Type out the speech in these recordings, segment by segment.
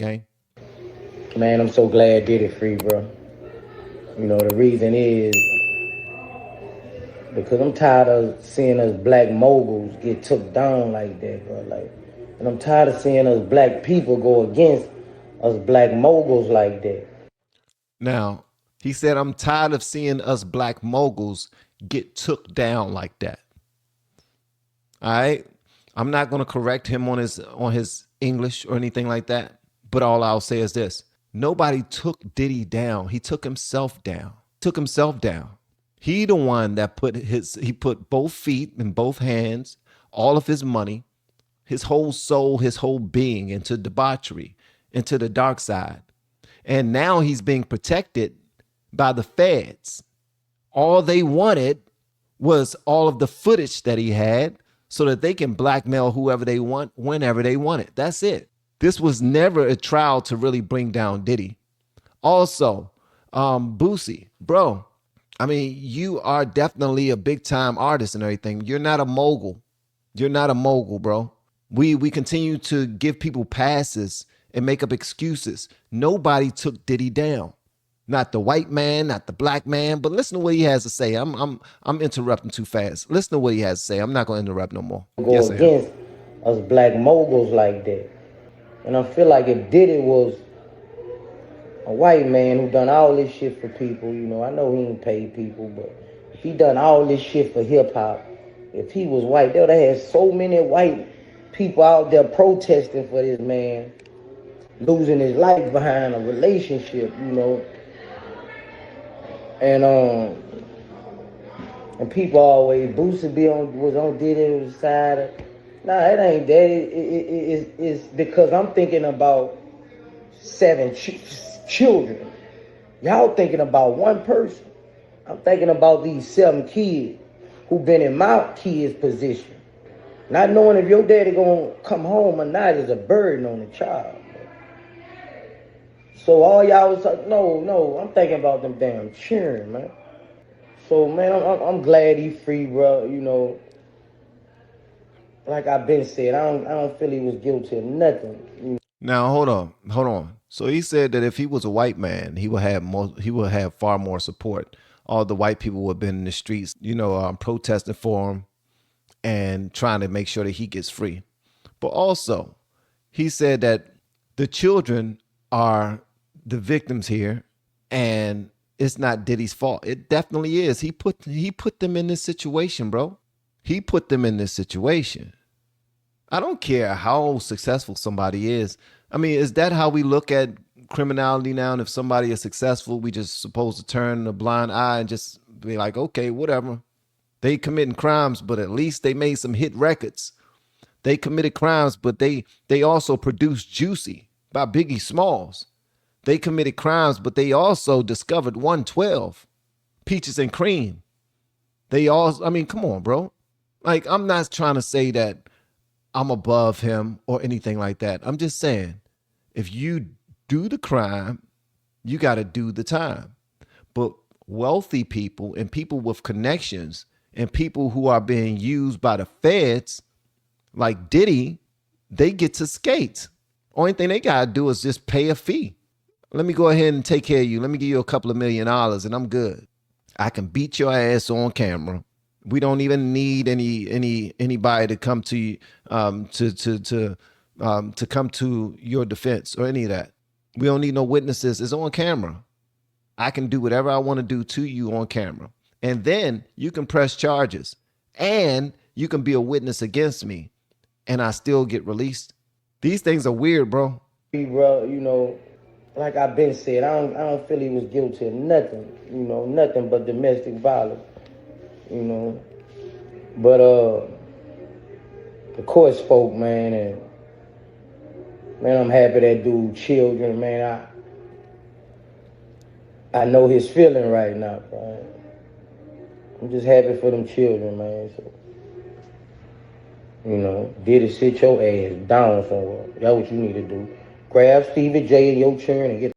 gang? Man, I'm so glad Diddy free, bro. You know, the reason is because I'm tired of seeing us black moguls get took down like that, bro. Like, and I'm tired of seeing us black people go against us black moguls like that. Now, he said, I'm tired of seeing us black moguls get took down like that. All right. I'm not going to correct him on his English or anything like that. But all I'll say is this. Nobody took Diddy down. He took himself down. Took himself down. He the one that he put both feet and both hands, all of his money, his whole soul, his whole being into debauchery, into the dark side. And now he's being protected by the feds. All they wanted was all of the footage that he had so that they can blackmail whoever they want whenever they want it. That's it. This was never a trial to really bring down Diddy. Also, Boosie, bro, I mean, you are definitely a big time artist and everything. You're not a mogul. You're not a mogul, bro. We continue to give people passes and make up excuses. Nobody took Diddy down. Not the white man, not the black man, but listen to what he has to say. I'm interrupting too fast. Listen to what he has to say. I'm not going to interrupt no more. Go Yes, I am. against us black moguls like that. And I feel like if Diddy was a white man who done all this shit for people, you know, I know he ain't paid people, but if he done all this shit for hip hop, if he was white, they would have had so many white people out there protesting for this man losing his life behind a relationship, you know. And and people always Boosie was on Diddy's side. Nah, it ain't that. It's because I'm thinking about seven children. Y'all thinking about one person. I'm thinking about these 7 kids who been in my kids' position. Not knowing if your daddy gonna come home or not is a burden on the child. So all y'all was like, no, I'm thinking about them damn children, man. So man, I'm glad he free, bro. You know, like I've been said, I don't feel he was guilty of nothing. Now hold on. So he said that if he was a white man, he would have far more support. All the white people would have been in the streets, protesting for him and trying to make sure that he gets free. But also, he said that the children are the victims here, and it's not Diddy's fault. It definitely is. He put them in this situation, bro. He put them in this situation. I don't care how successful somebody is. I mean, is that how we look at criminality now? And if somebody is successful, we just supposed to turn a blind eye and just be like, okay, whatever. They committing crimes, but at least they made some hit records. They committed crimes, but they also produced Juicy by Biggie Smalls. They committed crimes, but they also discovered 112, Peaches and Cream. I mean, come on, bro. Like, I'm not trying to say that I'm above him or anything like that. I'm just saying, if you do the crime, you got to do the time. But wealthy people and people with connections and people who are being used by the feds, like Diddy, they get to skate. Only thing they got to do is just pay a fee. Let me go ahead and take care of you. Let me give you a couple of $1 million and I'm good. I can beat your ass on camera. We don't even need anybody to come to you to come to your defense or any of that. We don't need no witnesses. It's on camera. I can do whatever I want to do to you on camera. And then you can press charges and you can be a witness against me and I still get released. These things are weird, bro. Bro, you know, like I've been said, I don't feel he was guilty of nothing, you know, nothing but domestic violence, you know. But the court spoke, man, and man, I'm happy that dude children, man. I know his feeling right now, bro. I'm just happy for them children, man. So, you know, did it sit your ass down somewhere. That's what you need to do. Grab Stevie J and your children and get.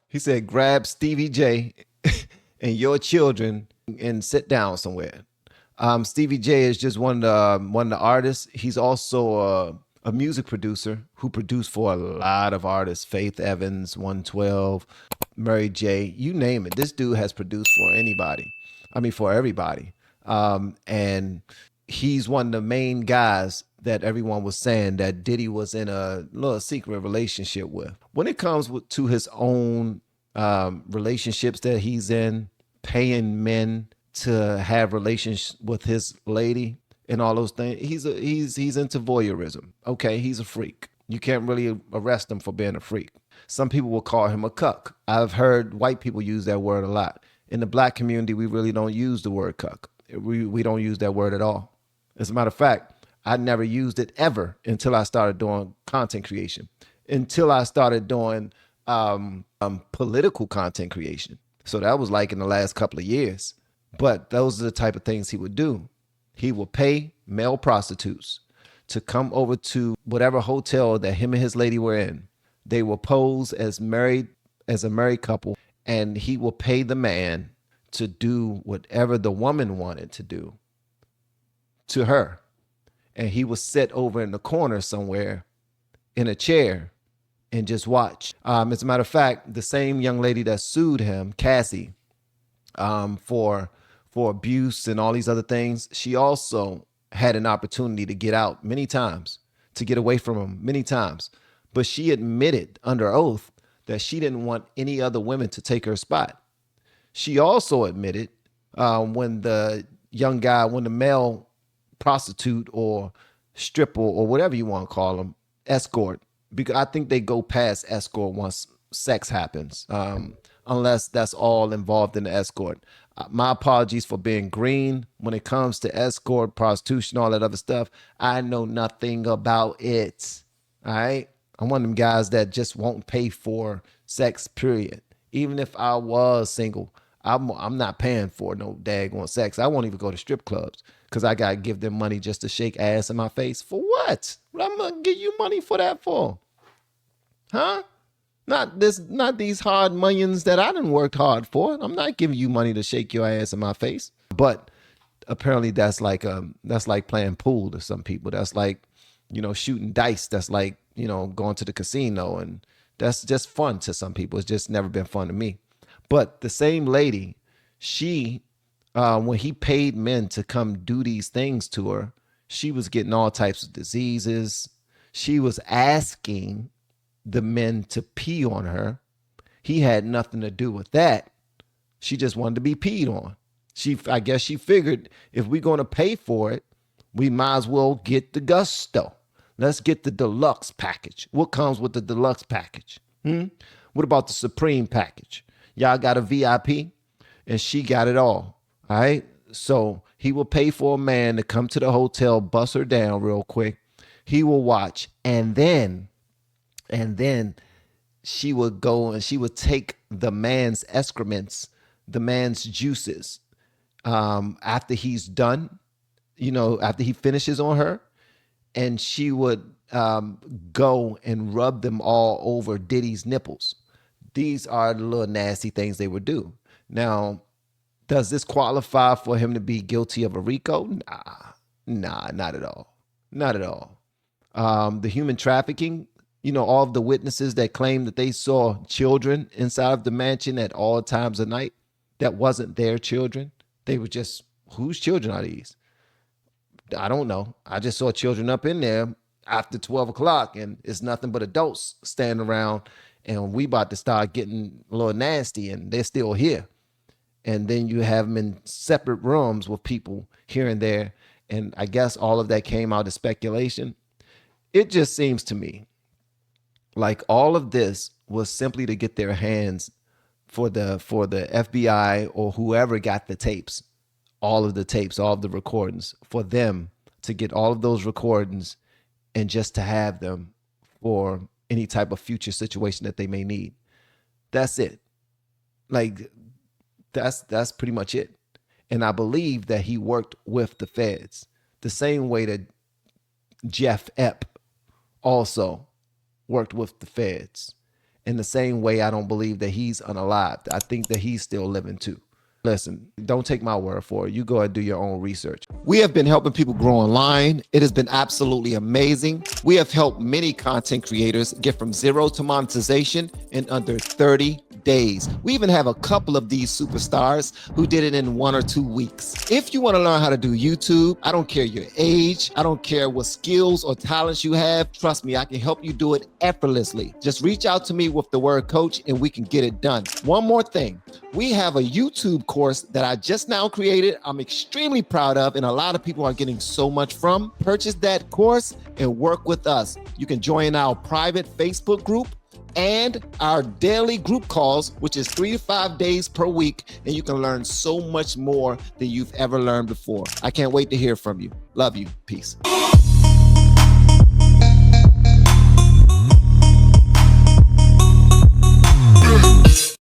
He said, grab Stevie J and your children and sit down somewhere. Stevie J is just one of the artists. He's also a music producer who produced for a lot of artists, Faith Evans, 112, Mary J, you name it. This dude has produced for anybody. I mean, for everybody. And he's one of the main guys that everyone was saying that Diddy was in a little secret relationship with. When it comes to his own relationships that he's in, paying men to have relations with his lady and all those things, he's into voyeurism. Okay, he's a freak. You can't really arrest him for being a freak. Some people will call him a cuck. I've heard white people use that word a lot. In the black community, we really don't use the word cuck. We don't use that word at all. As a matter of fact, I never used it ever until I started doing content creation, until I started doing political content creation. So that was like in the last couple of years. But those are the type of things he would do. He would pay male prostitutes to come over to whatever hotel that him and his lady were in. They will pose as a married couple, and he will pay the man to do whatever the woman wanted to do to her. And he would sit over in the corner somewhere in a chair and just watch. As a matter of fact, the same young lady that sued him, Cassie, for abuse and all these other things, she also had an opportunity to get out many times, to get away from him many times. But she admitted under oath that she didn't want any other women to take her spot. She also admitted when the male prostitute or stripper or whatever you want to call them, escort, because I think they go past escort once sex happens, unless that's all involved in the escort. My apologies for being green when it comes to escort, prostitution, all that other stuff. I know nothing about it. All right. I'm one of them guys that just won't pay for sex, period. Even if I was single, I'm not paying for no daggone sex. I won't even go to strip clubs because I got to give them money just to shake ass in my face. For what? What I'm going to give you money for that for? Huh? Not these hard millions that I done worked hard for. I'm not giving you money to shake your ass in my face. But apparently that's like playing pool to some people. That's like, shooting dice. That's like, going to the casino, and that's just fun to some people. It's just never been fun to me. But the same lady, she when he paid men to come do these things to her, she was getting all types of diseases. She was asking the men to pee on her. He had nothing to do with that. She just wanted to be peed on. I guess she figured if we're going to pay for it, we might as well get the gusto. Let's get the deluxe package. What comes with the deluxe package? What about the supreme package? Y'all got a VIP, and she got it all. All right. So he will pay for a man to come to the hotel, bust her down real quick. He will watch, and then she would go and she would take the man's excrements, the man's juices, after he's done, after he finishes on her, and she would go and rub them all over Diddy's nipples. These are the little nasty things they would do. Now, does this qualify for him to be guilty of a RICO? Nah, not at all. Not at all. The human trafficking, all of the witnesses that claim that they saw children inside of the mansion at all times of night, that wasn't their children. They were just, whose children are these? I don't know. I just saw children up in there after 12 o'clock, and it's nothing but adults standing around, and we about to start getting a little nasty, and they're still here. And then you have them in separate rooms with people here and there. And I guess all of that came out of speculation. It just seems to me like all of this was simply to get their hands for the FBI or whoever got the tapes, all of the recordings, for them to get all of those recordings and just to have them for any type of future situation that they may need. That's it. Like, that's pretty much it. And I believe that he worked with the feds the same way that Jeff Epp also worked with the feds. In the same way, I don't believe that he's unalived. I think that he's still living too. Listen, don't take my word for it. You go and do your own research. We have been helping people grow online. It has been absolutely amazing. We have helped many content creators get from zero to monetization in under 30 days. We even have a couple of these superstars who did it in 1 or 2 weeks. If you want to learn how to do YouTube, I don't care your age, I don't care what skills or talents you have. Trust me, I can help you do it effortlessly. Just reach out to me with the word coach and we can get it done. One more thing. We have a YouTube course that I just now created. I'm extremely proud of, and a lot of people are getting so much from. Purchase that course and work with us. You can join our private Facebook group and our daily group calls, which is 3 to 5 days per week, and you can learn so much more than you've ever learned before. I can't wait to hear from you. Love you. Peace.